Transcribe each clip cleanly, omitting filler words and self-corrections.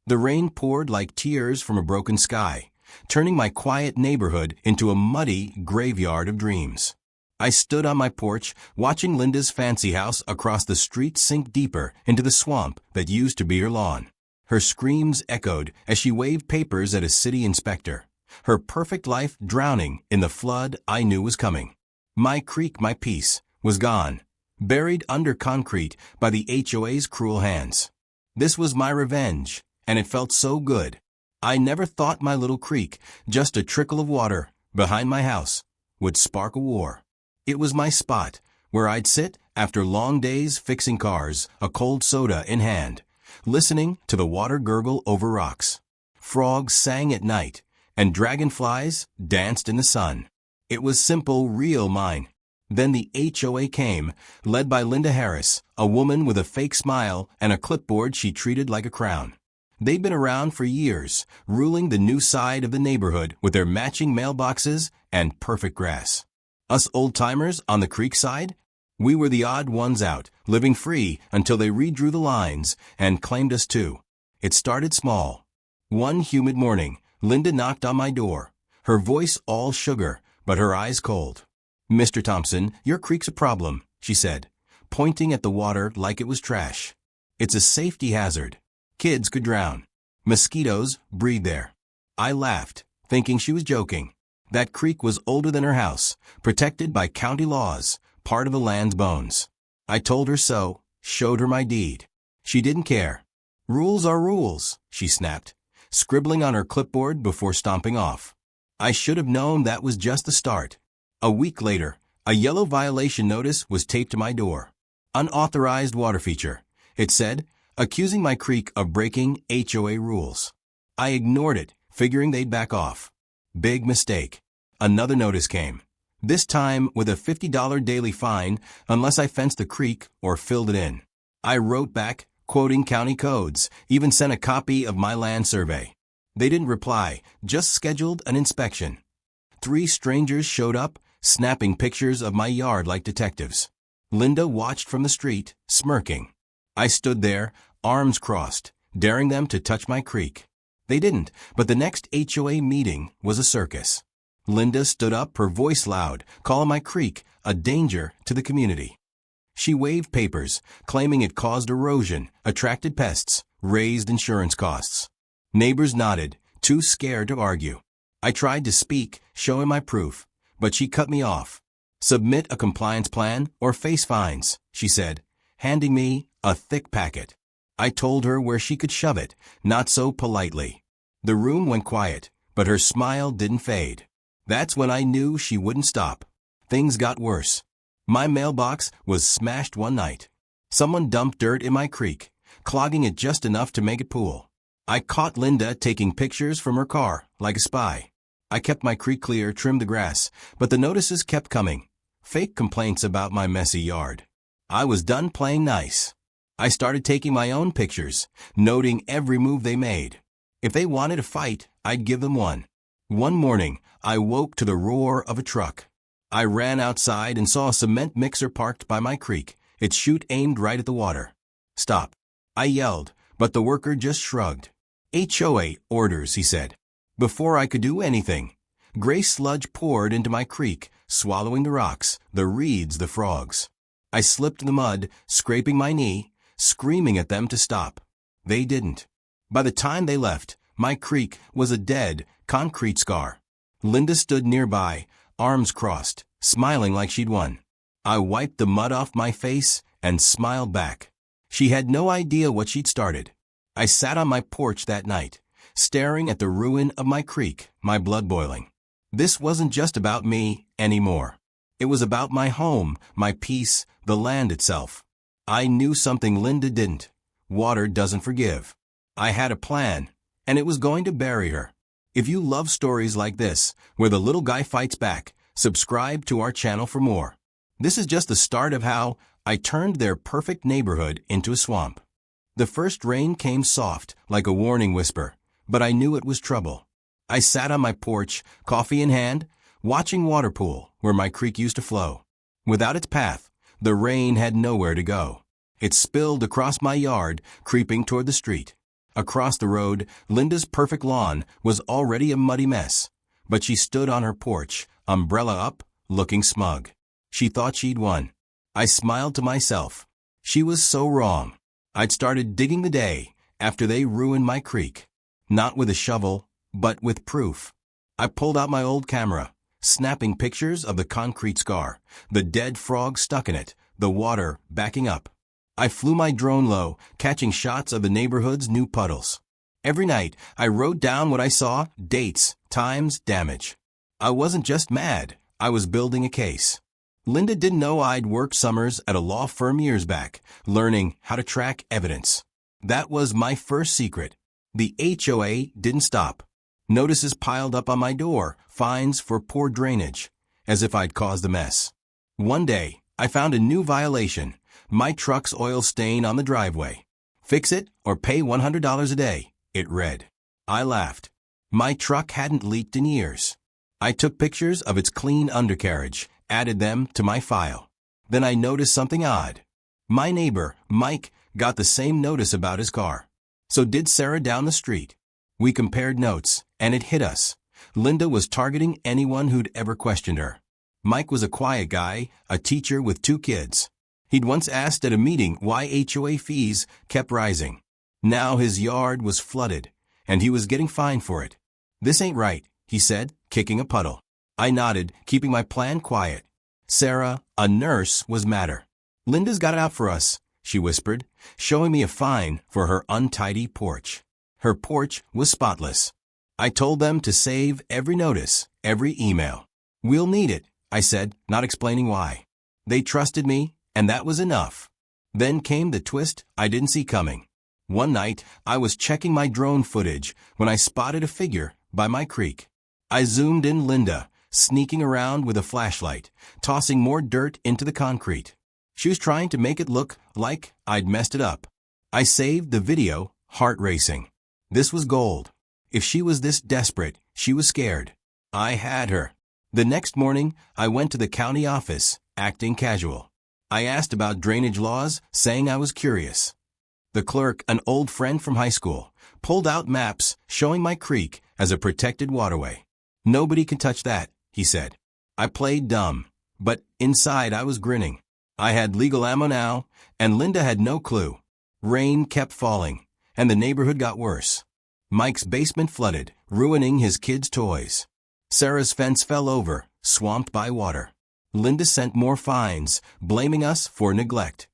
The rain poured like tears from a broken sky, turning my quiet neighborhood into a muddy graveyard of dreams. I stood on my porch, watching Linda's fancy house across the street sink deeper into the swamp that used to be her lawn. Her screams echoed as she waved papers at a city inspector, her perfect life drowning in the flood I knew was coming. My creek, my peace, was gone, buried under concrete by the HOA's cruel hands. This was my revenge, and it felt so good. I never thought my little creek, just a trickle of water behind my house, would spark a war. It was my spot, where I'd sit after long days fixing cars, a cold soda in hand, listening to the water gurgle over rocks. Frogs sang at night, and dragonflies danced in the sun. It was simple, real mine. Then the HOA came, led by Linda Harris, a woman with a fake smile and a clipboard she treated like a crown. They'd been around for years, ruling the new side of the neighborhood with their matching mailboxes and perfect grass. Us old-timers on the creek side? We were the odd ones out, living free until they redrew the lines and claimed us too. It started small. One humid morning, Linda knocked on my door, her voice all sugar, but her eyes cold. "Mr. Thompson, your creek's a problem," she said, pointing at the water like it was trash. "It's a safety hazard. Kids could drown. Mosquitoes breed there." I laughed, thinking she was joking. That creek was older than her house, protected by county laws, part of the land's bones. I told her so, showed her my deed. She didn't care. "Rules are rules," she snapped, scribbling on her clipboard before stomping off. I should have known that was just the start. A week later, a yellow violation notice was taped to my door. "Unauthorized water feature," it said, accusing my creek of breaking HOA rules. I ignored it, figuring they'd back off. Big mistake. Another notice came, this time with a $50 daily fine unless I fenced the creek or filled it in. I wrote back, quoting county codes, even sent a copy of my land survey. They didn't reply, just scheduled an inspection. 3 strangers showed up, snapping pictures of my yard like detectives. Linda watched from the street, smirking. I stood there, arms crossed, daring them to touch my creek. They didn't, but the next HOA meeting was a circus. Linda stood up, her voice loud, calling my creek a danger to the community. She waved papers, claiming it caused erosion, attracted pests, raised insurance costs. Neighbors nodded, too scared to argue. I tried to speak, showing my proof, but she cut me off. "Submit a compliance plan or face fines," she said, handing me a thick packet. I told her where she could shove it, not so politely. The room went quiet, but her smile didn't fade. That's when I knew she wouldn't stop. Things got worse. My mailbox was smashed one night. Someone dumped dirt in my creek, clogging it just enough to make it pool. I caught Linda taking pictures from her car, like a spy. I kept my creek clear, trimmed the grass, but the notices kept coming. Fake complaints about my messy yard. I was done playing nice. I started taking my own pictures, noting every move they made. If they wanted a fight, I'd give them one. One morning, I woke to the roar of a truck. I ran outside and saw a cement mixer parked by my creek, its chute aimed right at the water. "Stop," I yelled, but the worker just shrugged. "HOA orders," he said. Before I could do anything, gray sludge poured into my creek, swallowing the rocks, the reeds, the frogs. I slipped in the mud, scraping my knee, screaming at them to stop. They didn't. By the time they left, my creek was a dead, concrete scar. Linda stood nearby, arms crossed, smiling like she'd won. I wiped the mud off my face and smiled back. She had no idea what she'd started. I sat on my porch that night, staring at the ruin of my creek, my blood boiling. This wasn't just about me anymore. It was about my home, my peace, the land itself. I knew something Linda didn't. Water doesn't forgive. I had a plan, and it was going to bury her. If you love stories like this, where the little guy fights back, subscribe to our channel for more. This is just the start of how I turned their perfect neighborhood into a swamp. The first rain came soft, like a warning whisper, but I knew it was trouble. I sat on my porch, coffee in hand, watching water pool where my creek used to flow. Without its path, the rain had nowhere to go. It spilled across my yard, creeping toward the street. Across the road, Linda's perfect lawn was already a muddy mess, but she stood on her porch, umbrella up, looking smug. She thought she'd won. I smiled to myself. She was so wrong. I'd started digging the day after they ruined my creek. Not with a shovel, but with proof. I pulled out my old camera, snapping pictures of the concrete scar, the dead frog stuck in it, the water backing up. I flew my drone low, catching shots of the neighborhood's new puddles. Every night, I wrote down what I saw, dates, times, damage. I wasn't just mad, I was building a case. Linda didn't know I'd worked summers at a law firm years back, learning how to track evidence. That was my first secret. The HOA didn't stop. Notices piled up on my door, fines for poor drainage, as if I'd caused the mess. One day, I found a new violation. My truck's oil stain on the driveway. Fix it or pay $100 a day, it read. I laughed. My truck hadn't leaked in years. I took pictures of its clean undercarriage, added them to my file. Then I noticed something odd. My neighbor, Mike, got the same notice about his car. So did Sarah down the street. We compared notes, and it hit us. Linda was targeting anyone who'd ever questioned her. Mike was a quiet guy, a teacher with 2 kids. He'd once asked at a meeting why HOA fees kept rising. Now his yard was flooded, and he was getting fined for it. "This ain't right," he said, kicking a puddle. I nodded, keeping my plan quiet. Sarah, a nurse, was madder. "Linda's got it out for us," she whispered, showing me a fine for her untidy porch. Her porch was spotless. I told them to save every notice, every email. "We'll need it," I said, not explaining why. They trusted me, and that was enough. Then came the twist I didn't see coming. One night, I was checking my drone footage when I spotted a figure by my creek. I zoomed in Linda, sneaking around with a flashlight, tossing more dirt into the concrete. She was trying to make it look like I'd messed it up. I saved the video, heart racing. This was gold. If she was this desperate, she was scared. I had her. The next morning, I went to the county office, acting casual. I asked about drainage laws, saying I was curious. The clerk, an old friend from high school, pulled out maps showing my creek as a protected waterway. "Nobody can touch that," he said. I played dumb, but inside I was grinning. I had legal ammo now, and Linda had no clue. Rain kept falling, and the neighborhood got worse. Mike's basement flooded, ruining his kids' toys. Sarah's fence fell over, swamped by water. Linda sent more fines, blaming us for neglect.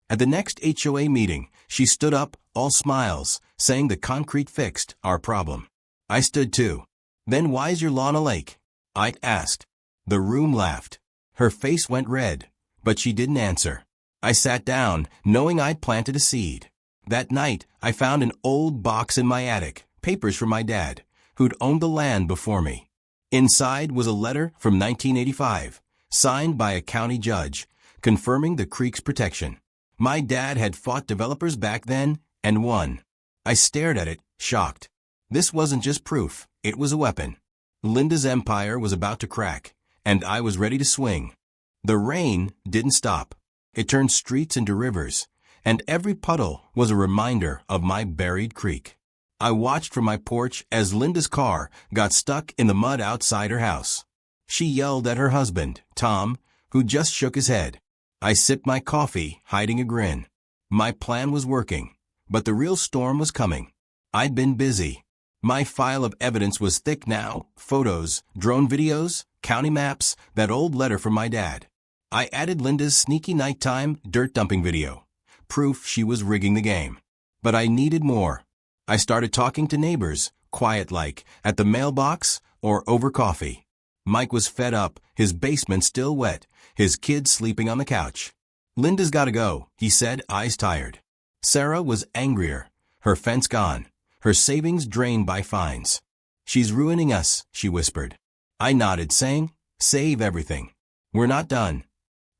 At the next HOA meeting, she stood up, all smiles, saying the concrete fixed our problem. I stood too. "Then why's your lawn a lake?" I asked. The room laughed. Her face went red, but she didn't answer. I sat down, knowing I'd planted a seed. That night, I found an old box in my attic, papers from my dad, who'd owned the land before me. Inside was a letter from 1985, signed by a county judge, confirming the creek's protection. My dad had fought developers back then and won. I stared at it, shocked. This wasn't just proof, it was a weapon. Linda's empire was about to crack, and I was ready to swing. The rain didn't stop. It turned streets into rivers, and every puddle was a reminder of my buried creek. I watched from my porch as Linda's car got stuck in the mud outside her house. She yelled at her husband, Tom, who just shook his head. I sipped my coffee, hiding a grin. My plan was working, but the real storm was coming. I'd been busy. My file of evidence was thick now, photos, drone videos, county maps, that old letter from my dad. I added Linda's sneaky nighttime dirt dumping video, proof she was rigging the game. But I needed more. I started talking to neighbors, quiet-like, at the mailbox or over coffee. Mike was fed up, his basement still wet, his kids sleeping on the couch. "Linda's gotta go," he said, eyes tired. Sarah was angrier, her fence gone, her savings drained by fines. "She's ruining us," she whispered. I nodded, saying, "Save everything. We're not done."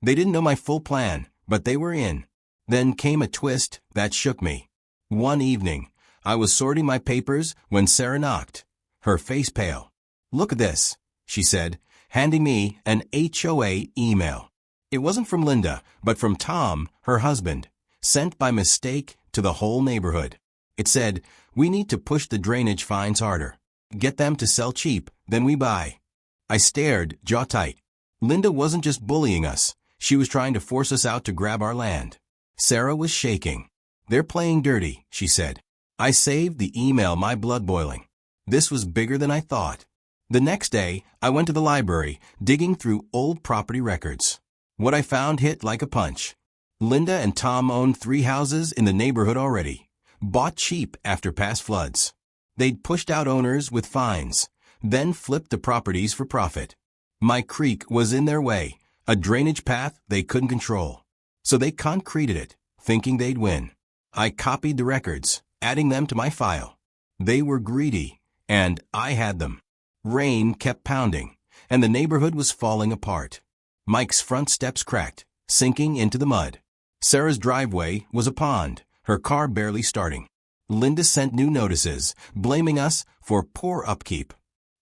They didn't know my full plan, but they were in. Then came a twist that shook me. One evening, I was sorting my papers when Sarah knocked, her face pale. "Look at this," she said, handing me an HOA email. It wasn't from Linda, but from Tom, her husband, sent by mistake to the whole neighborhood. It said, "We need to push the drainage fines harder. Get them to sell cheap, then we buy." I stared, jaw tight. Linda wasn't just bullying us. She was trying to force us out to grab our land. Sarah was shaking. "They're playing dirty," she said. I saved the email, my blood boiling. This was bigger than I thought. The next day, I went to the library, digging through old property records. What I found hit like a punch. Linda and Tom owned 3 houses in the neighborhood already, bought cheap after past floods. They'd pushed out owners with fines, then flipped the properties for profit. My creek was in their way, a drainage path they couldn't control. So they concreted it, thinking they'd win. I copied the records, adding them to my file. They were greedy, and I had them. Rain kept pounding, and the neighborhood was falling apart. Mike's front steps cracked, sinking into the mud. Sarah's driveway was a pond, her car barely starting. Linda sent new notices, blaming us for poor upkeep.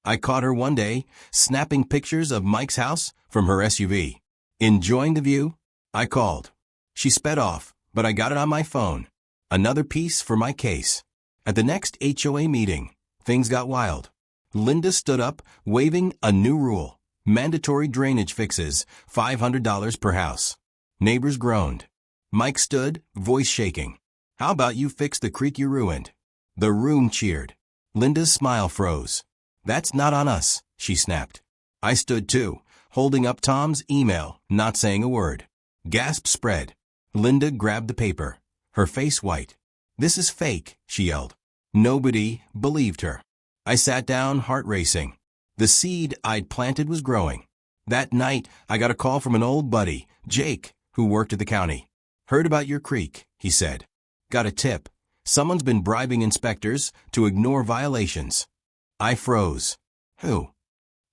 I caught her one day, snapping pictures of Mike's house from her SUV. "Enjoying the view?" I called. She sped off, but I got it on my phone. Another piece for my case. At the next HOA meeting, things got wild. Linda stood up, waving a new rule. Mandatory drainage fixes, $500 per house. Neighbors groaned. Mike stood, voice shaking. "How about you fix the creek you ruined?" The room cheered. Linda's smile froze. "That's not on us," she snapped. I stood too, holding up Tom's email, not saying a word. Gasps spread. Linda grabbed the paper, her face white. "This is fake," she yelled. Nobody believed her. I sat down, heart racing. The seed I'd planted was growing. That night, I got a call from an old buddy, Jake, who worked at the county. "Heard about your creek," he said. "Got a tip. Someone's been bribing inspectors to ignore violations." I froze. "Who?"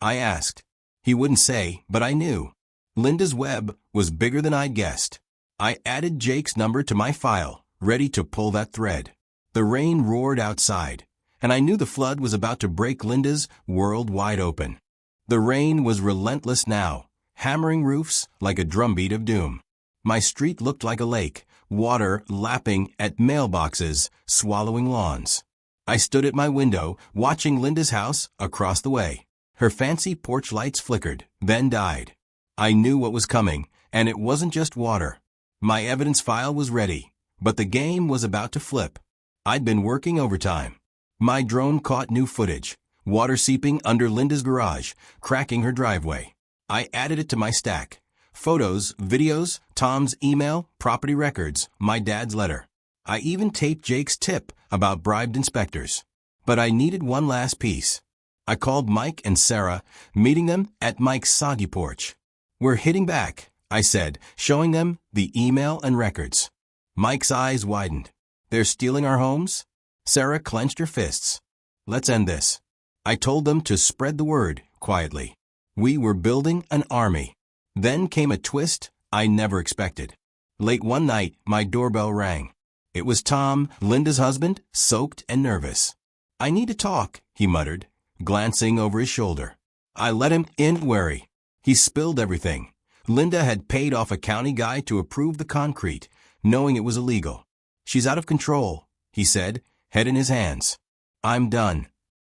I asked. He wouldn't say, but I knew. Linda's web was bigger than I'd guessed. I added Jake's number to my file, ready to pull that thread. The rain roared outside, and I knew the flood was about to break Linda's world wide open. The rain was relentless now, hammering roofs like a drumbeat of doom. My street looked like a lake, water lapping at mailboxes, swallowing lawns. I stood at my window, watching Linda's house across the way. Her fancy porch lights flickered, then died. I knew what was coming, and it wasn't just water. My evidence file was ready, but the game was about to flip. I'd been working overtime. My drone caught new footage, water seeping under Linda's garage, cracking her driveway. I added it to my stack. Photos, videos, Tom's email, property records, my dad's letter. I even taped Jake's tip about bribed inspectors. But I needed one last piece. I called Mike and Sarah, meeting them at Mike's soggy porch. "We're hitting back," I said, showing them the email and records. Mike's eyes widened. "They're stealing our homes?" Sarah clenched her fists. "Let's end this." I told them to spread the word, quietly. We were building an army. Then came a twist I never expected. Late one night, my doorbell rang. It was Tom, Linda's husband, soaked and nervous. "I need to talk," he muttered, glancing over his shoulder. I let him in wary. He spilled everything. Linda had paid off a county guy to approve the concrete, knowing it was illegal. "She's out of control," he said, head in his hands. "I'm done."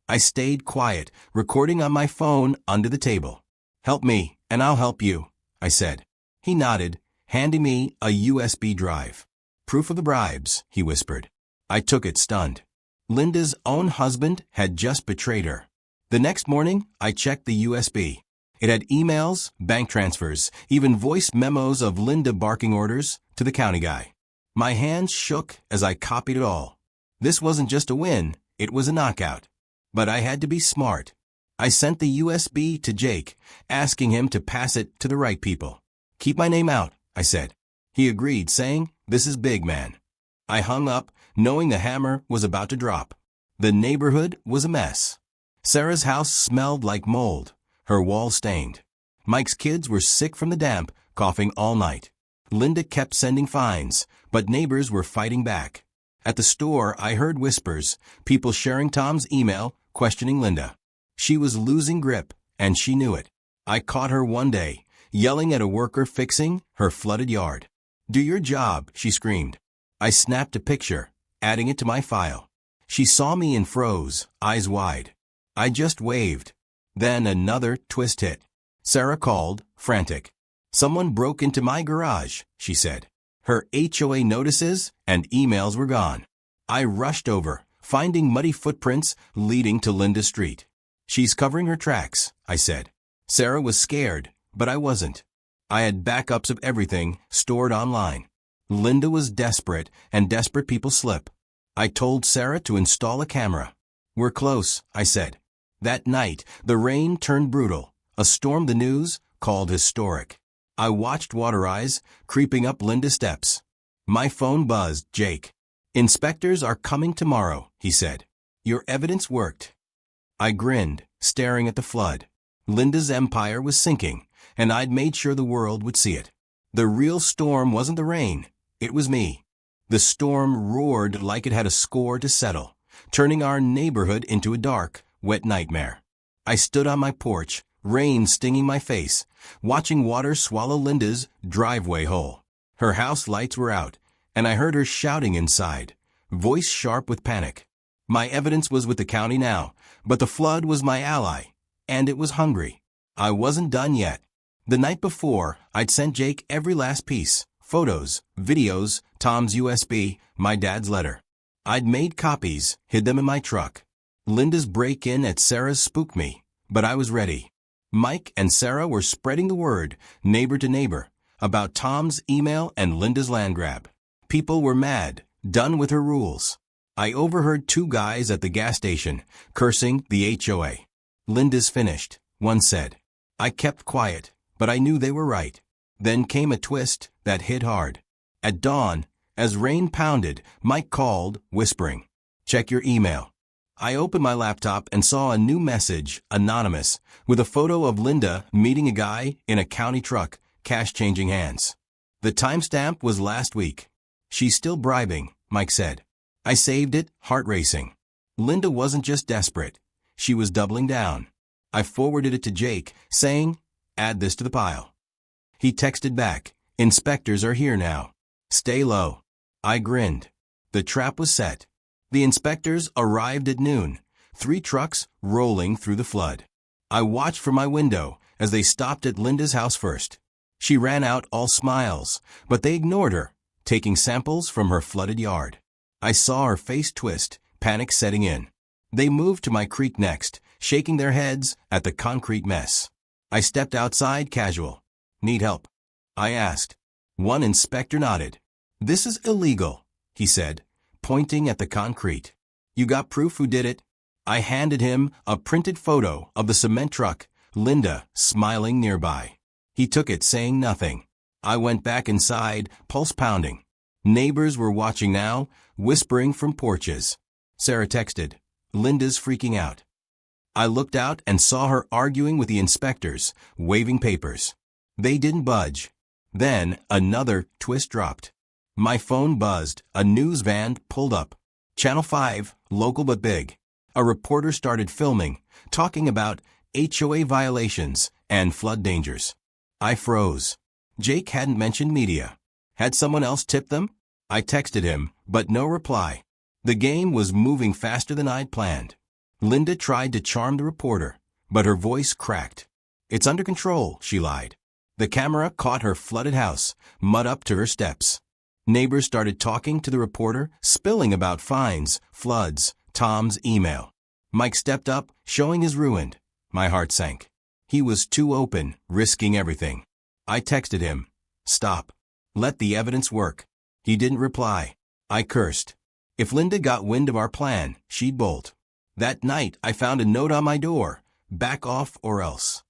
I stayed quiet, recording on my phone under the table. "Help me, and I'll help you," I said. He nodded, handing me a USB drive. "Proof of the bribes," he whispered. I took it, stunned. Linda's own husband had just betrayed her. The next morning, I checked the USB. It had emails, bank transfers, even voice memos of Linda barking orders to the county guy. My hands shook as I copied it all. This wasn't just a win, it was a knockout. But I had to be smart. I sent the USB to Jake, asking him to pass it to the right people. "Keep my name out," I said. He agreed, saying, "This is big, man." I hung up, knowing the hammer was about to drop. The neighborhood was a mess. Sarah's house smelled like mold, her walls stained. Mike's kids were sick from the damp, coughing all night. Linda kept sending fines, but neighbors were fighting back. At the store, I heard whispers, people sharing Tom's email, questioning Linda. She was losing grip, and she knew it. I caught her one day, yelling at a worker fixing her flooded yard. "Do your job," she screamed. I snapped a picture, adding it to my file. She saw me and froze, eyes wide. I just waved. Then another twist hit. Sarah called, frantic. Someone broke into my garage, she said. Her HOA notices and emails were gone. I rushed over, finding muddy footprints leading to Linda Street. She's covering her tracks, I said. Sarah was scared, but I wasn't. I had backups of everything stored online. Linda was desperate, and desperate people slip. I told Sarah to install a camera. We're close, I said. That night, the rain turned brutal, a storm the news called historic. I watched water eyes creeping up Linda's steps. My phone buzzed. Jake. Inspectors are coming tomorrow, he said. Your evidence worked. I grinned, staring at the flood. Linda's empire was sinking, and I'd made sure the world would see it. The real storm wasn't the rain, it was me. The storm roared like it had a score to settle, turning our neighborhood into a dark, wet nightmare. I stood on my porch, rain stinging my face, watching water swallow Linda's driveway whole. Her house lights were out, and I heard her shouting inside, voice sharp with panic. My evidence was with the county now, but the flood was my ally, and it was hungry. I wasn't done yet. The night before, I'd sent Jake every last piece, photos, videos, Tom's USB, my dad's letter. I'd made copies, hid them in my truck. Linda's break-in at Sarah's spooked me, but I was ready. Mike and Sarah were spreading the word, neighbor to neighbor, about Tom's email and Linda's land grab. People were mad, done with her rules. I overheard two guys at the gas station cursing the HOA. Linda's finished, one said. I kept quiet, but I knew they were right. Then came a twist that hit hard. At dawn, as rain pounded, Mike called, whispering, "Check your email." I opened my laptop and saw a new message, anonymous, with a photo of Linda meeting a guy in a county truck, cash changing hands. The timestamp was last week. She's still bribing, Mike said. I saved it, heart racing. Linda wasn't just desperate. She was doubling down. I forwarded it to Jake, saying, "Add this to the pile." He texted back, "Inspectors are here now. Stay low." I grinned. The trap was set. The inspectors arrived at noon, 3 trucks rolling through the flood. I watched from my window as they stopped at Linda's house first. She ran out all smiles, but they ignored her, taking samples from her flooded yard. I saw her face twist, panic setting in. They moved to my creek next, shaking their heads at the concrete mess. I stepped outside casual. "Need help?" I asked. One inspector nodded. "This is illegal," he said, pointing at the concrete. "You got proof who did it?" I handed him a printed photo of the cement truck, Linda smiling nearby. He took it, saying nothing. I went back inside, pulse pounding. Neighbors were watching now, whispering from porches. Sarah texted, "Linda's freaking out." I looked out and saw her arguing with the inspectors, waving papers. They didn't budge. Then another twist dropped. My phone buzzed. A news van pulled up. Channel 5, local but big. A reporter started filming, talking about HOA violations and flood dangers. I froze. Jake hadn't mentioned media. Had someone else tipped them? I texted him, but no reply. The game was moving faster than I'd planned. Linda tried to charm the reporter, but her voice cracked. "It's under control," she lied. The camera caught her flooded house, mud up to her steps. Neighbors started talking to the reporter, spilling about fines, floods, Tom's email. Mike stepped up, showing his ruined. My heart sank. He was too open, risking everything. I texted him, "Stop. Let the evidence work." He didn't reply. I cursed. If Linda got wind of our plan, she'd bolt. That night, I found a note on my door, "Back off or else."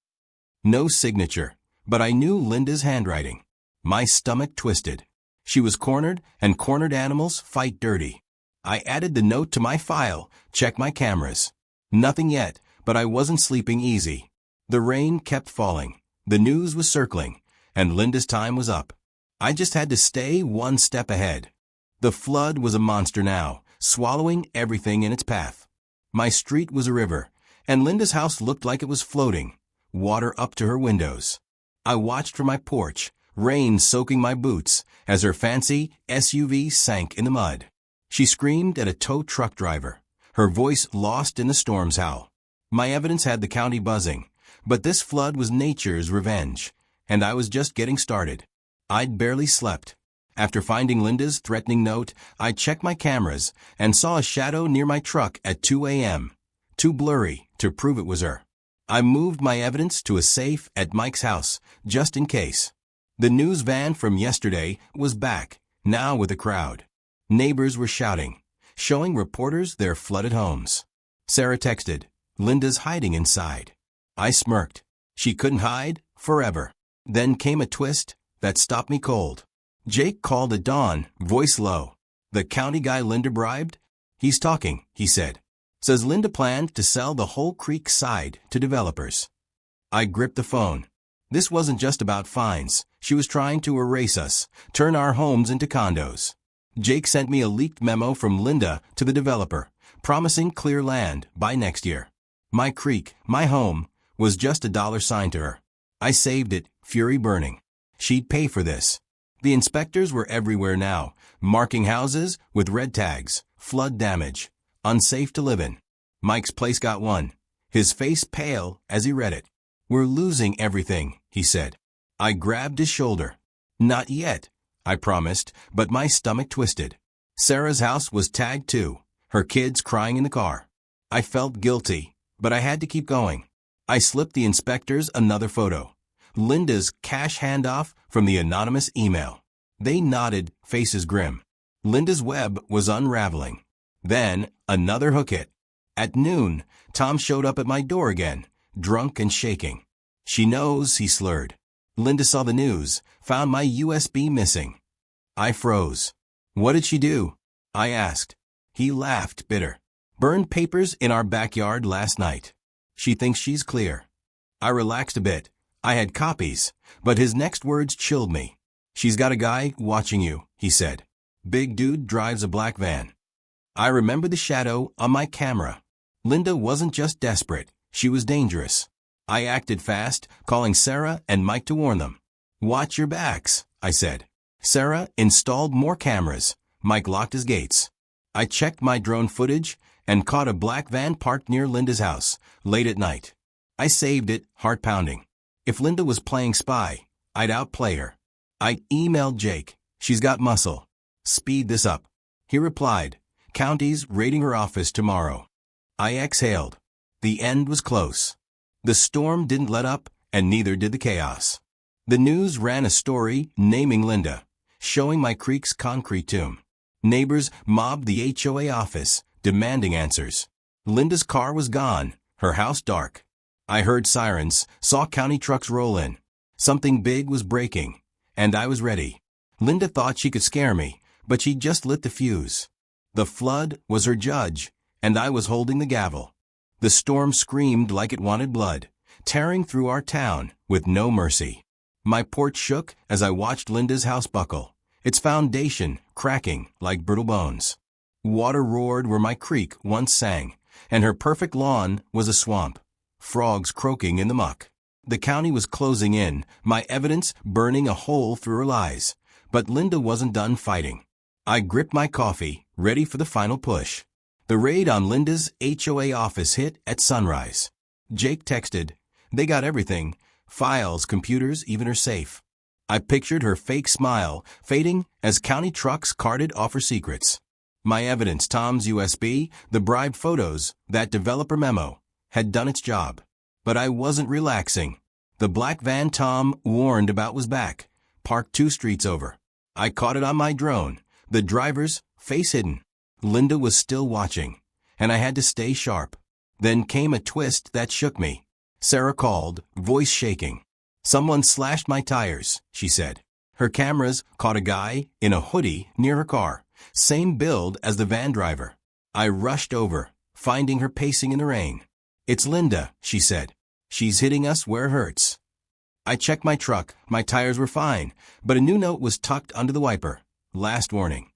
No signature, but I knew Linda's handwriting. My stomach twisted. She was cornered, and cornered animals fight dirty. I added the note to my file, checked my cameras. Nothing yet, but I wasn't sleeping easy. The rain kept falling. The news was circling, and Linda's time was up. I just had to stay one step ahead. The flood was a monster now, swallowing everything in its path. My street was a river, and Linda's house looked like it was floating, water up to her windows. I watched from my porch, rain soaking my boots, as her fancy SUV sank in the mud. She screamed at a tow truck driver, her voice lost in the storm's howl. My evidence had the county buzzing, but this flood was nature's revenge, and I was just getting started. I'd barely slept. After finding Linda's threatening note, I checked my cameras and saw a shadow near my truck at 2 a.m., too blurry to prove it was her. I moved my evidence to a safe at Mike's house, just in case. The news van from yesterday was back, now with a crowd. Neighbors were shouting, showing reporters their flooded homes. Sarah texted, "Linda's hiding inside." I smirked. She couldn't hide forever. Then came a twist that stopped me cold. Jake called at dawn, voice low. "The county guy Linda bribed? He's talking," he said. "Says Linda planned to sell the whole creek side to developers." I gripped the phone. This wasn't just about fines. She was trying to erase us, turn our homes into condos. Jake sent me a leaked memo from Linda to the developer, promising clear land by next year. My creek, my home, was just a dollar sign to her. I saved it, fury burning. She'd pay for this. The inspectors were everywhere now, marking houses with red tags, flood damage, unsafe to live in. Mike's place got one, his face pale as he read it. "We're losing everything," he said. I grabbed his shoulder. "Not yet," I promised, but my stomach twisted. Sarah's house was tagged too, her kids crying in the car. I felt guilty, but I had to keep going. I slipped the inspectors another photo. Linda's cash handoff from the anonymous email. They nodded, faces grim. Linda's web was unraveling. Then, another hook hit. At noon, Tom showed up at my door again, drunk and shaking. "She knows," he slurred. "Linda saw the news, found my USB missing." I froze. "What did she do?" I asked. He laughed, bitter. "Burned papers in our backyard last night. She thinks she's clear." I relaxed a bit. I had copies, but his next words chilled me. "She's got a guy watching you," he said. "Big dude drives a black van." I remember the shadow on my camera. Linda wasn't just desperate, she was dangerous. I acted fast, calling Sarah and Mike to warn them. "Watch your backs," I said. Sarah installed more cameras. Mike locked his gates. I checked my drone footage and caught a black van parked near Linda's house, late at night. I saved it, heart pounding. If Linda was playing spy, I'd outplay her. I emailed Jake. "She's got muscle. Speed this up." He replied, "County's raiding her office tomorrow." I exhaled. The end was close. The storm didn't let up, and neither did the chaos. The news ran a story naming Linda, showing my creek's concrete tomb. Neighbors mobbed the HOA office, demanding answers. Linda's car was gone, her house dark. I heard sirens, saw county trucks roll in. Something big was breaking, and I was ready. Linda thought she could scare me, but she just lit the fuse. The flood was her judge, and I was holding the gavel. The storm screamed like it wanted blood, tearing through our town with no mercy. My porch shook as I watched Linda's house buckle, its foundation cracking like brittle bones. Water roared where my creek once sang, and her perfect lawn was a swamp, frogs croaking in the muck. The county was closing in, my evidence burning a hole through her lies. But Linda wasn't done fighting. I gripped my coffee, ready for the final push. The raid on Linda's HOA office hit at sunrise. Jake texted, "They got everything, files, computers, even her safe." I pictured her fake smile fading as county trucks carted off her secrets. My evidence, Tom's USB, the bribe photos, that developer memo, had done its job. But I wasn't relaxing. The black van Tom warned about was back, parked 2 streets over. I caught it on my drone, the driver's face hidden. Linda was still watching, and I had to stay sharp. Then came a twist that shook me. Sarah called, voice shaking. "Someone slashed my tires," she said. Her cameras caught a guy in a hoodie near her car, same build as the van driver. I rushed over, finding her pacing in the rain. "It's Linda," she said. "She's hitting us where it hurts." I checked my truck. My tires were fine, but a new note was tucked under the wiper. Last warning.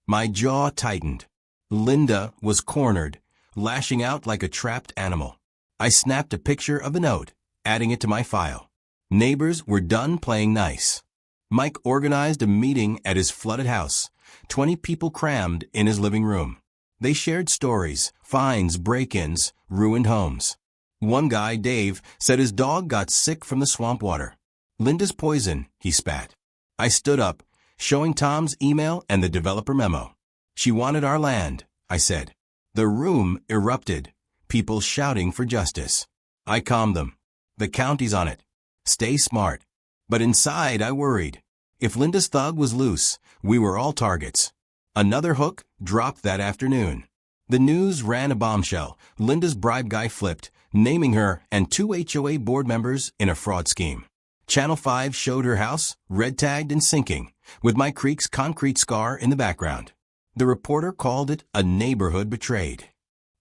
My jaw tightened. Linda was cornered, lashing out like a trapped animal. I snapped a picture of the note, adding it to my file. Neighbors were done playing nice. Mike organized a meeting at his flooded house, 20 people crammed in his living room. They shared stories, finds, break-ins, ruined homes. One guy, Dave, said his dog got sick from the swamp water. Linda's poison, he spat. I stood up, showing Tom's email and the developer memo. She wanted our land, I said. The room erupted, people shouting for justice. I calmed them. The county's on it. Stay smart. But inside I worried. If Linda's thug was loose, we were all targets. Another hook dropped that afternoon. The news ran a bombshell. Linda's bribe guy flipped, naming her and 2 HOA board members in a fraud scheme. Channel 5 showed her house, red-tagged and sinking, with my creek's concrete scar in the background. The reporter called it a neighborhood betrayed.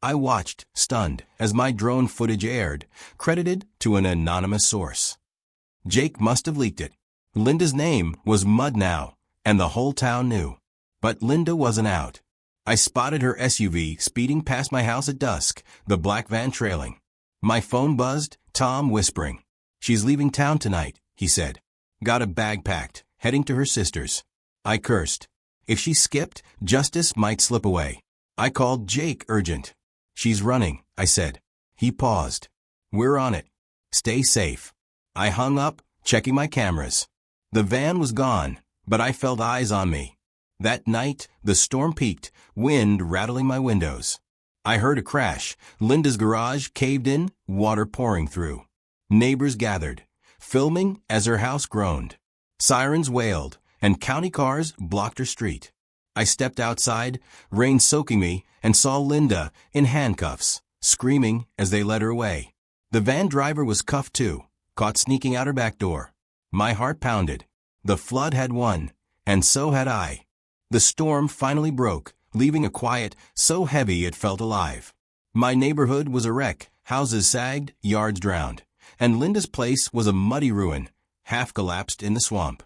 I watched, stunned, as my drone footage aired, credited to an anonymous source. Jake must have leaked it. Linda's name was mud now, and the whole town knew. But Linda wasn't out. I spotted her SUV speeding past my house at dusk, the black van trailing. My phone buzzed, Tom whispering. She's leaving town tonight, he said. Got a bag packed, heading to her sister's. I cursed. If she skipped, justice might slip away. I called Jake urgent. She's running, I said. He paused. We're on it. Stay safe. I hung up, checking my cameras. The van was gone, but I felt eyes on me. That night, the storm peaked, wind rattling my windows. I heard a crash. Linda's garage caved in, water pouring through. Neighbors gathered, filming as her house groaned. Sirens wailed, and county cars blocked her street. I stepped outside, rain soaking me, and saw Linda in handcuffs, screaming as they led her away. The van driver was cuffed too, caught sneaking out her back door. My heart pounded. The flood had won, and so had I. The storm finally broke, leaving a quiet so heavy it felt alive. My neighborhood was a wreck, houses sagged, yards drowned, and Linda's place was a muddy ruin, half collapsed in the swamp.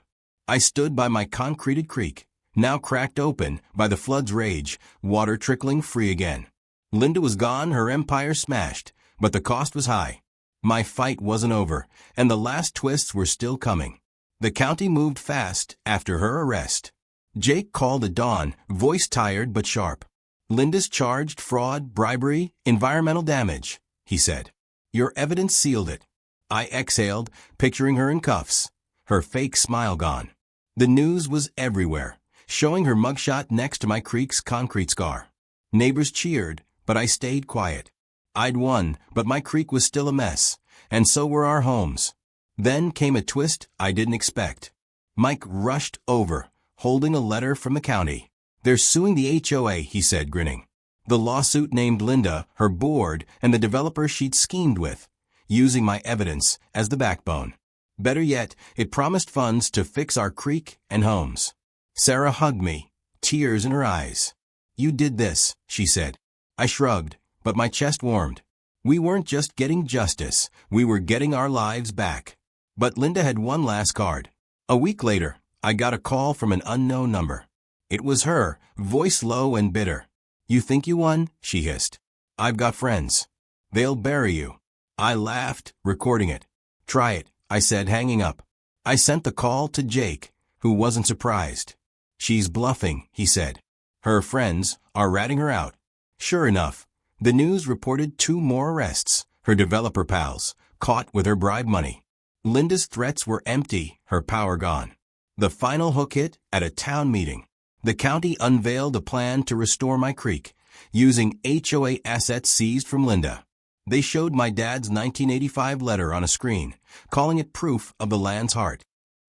I stood by my concreted creek, now cracked open by the flood's rage, water trickling free again. Linda was gone, her empire smashed, but the cost was high. My fight wasn't over, and the last twists were still coming. The county moved fast after her arrest. Jake called at dawn, voice tired but sharp. Linda's charged fraud, bribery, environmental damage, he said. Your evidence sealed it. I exhaled, picturing her in cuffs, her fake smile gone. The news was everywhere, showing her mugshot next to my creek's concrete scar. Neighbors cheered, but I stayed quiet. I'd won, but my creek was still a mess, and so were our homes. Then came a twist I didn't expect. Mike rushed over, holding a letter from the county. They're suing the HOA, he said, grinning. The lawsuit named Linda, her board, and the developer she'd schemed with, using my evidence as the backbone. Better yet, it promised funds to fix our creek and homes. Sarah hugged me, tears in her eyes. You did this, she said. I shrugged, but my chest warmed. We weren't just getting justice, we were getting our lives back. But Linda had one last card. A week later, I got a call from an unknown number. It was her, voice low and bitter. You think you won? She hissed. I've got friends. They'll bury you. I laughed, recording it. Try it, I said, hanging up. I sent the call to Jake, who wasn't surprised. She's bluffing, he said. Her friends are ratting her out. Sure enough, the news reported 2 more arrests, her developer pals, caught with her bribe money. Linda's threats were empty, her power gone. The final hook hit at a town meeting. The county unveiled a plan to restore my creek, using HOA assets seized from Linda. They showed my dad's 1985 letter on a screen, calling it proof of the land's heart.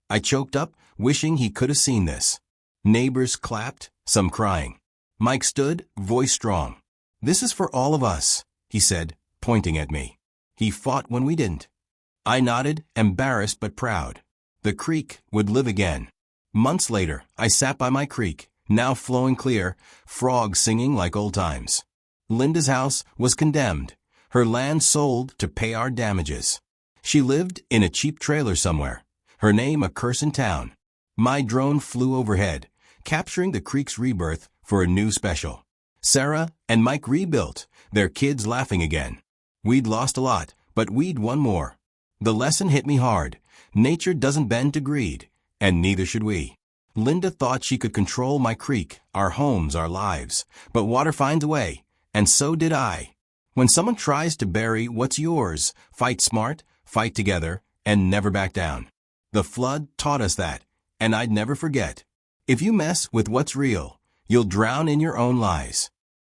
I choked up, wishing he could have seen this. Neighbors clapped, some crying. Mike stood, voice strong. This is for all of us, he said, pointing at me. He fought when we didn't. I nodded, embarrassed but proud. The creek would live again. Months later, I sat by my creek, now flowing clear, frogs singing like old times. Linda's house was condemned, her land sold to pay our damages. She lived in a cheap trailer somewhere, her name a curse in town. My drone flew overhead, capturing the creek's rebirth for a new special. Sarah and Mike rebuilt, their kids laughing again. We'd lost a lot, but we'd won more. The lesson hit me hard. Nature doesn't bend to greed, And neither should we. Linda thought she could control my creek, our homes, our lives. But water finds a way, and so did I. When someone tries to bury what's yours, fight smart, fight together, and never back down. The flood taught us that, and I'd never forget. If you mess with what's real, you'll drown in your own lies.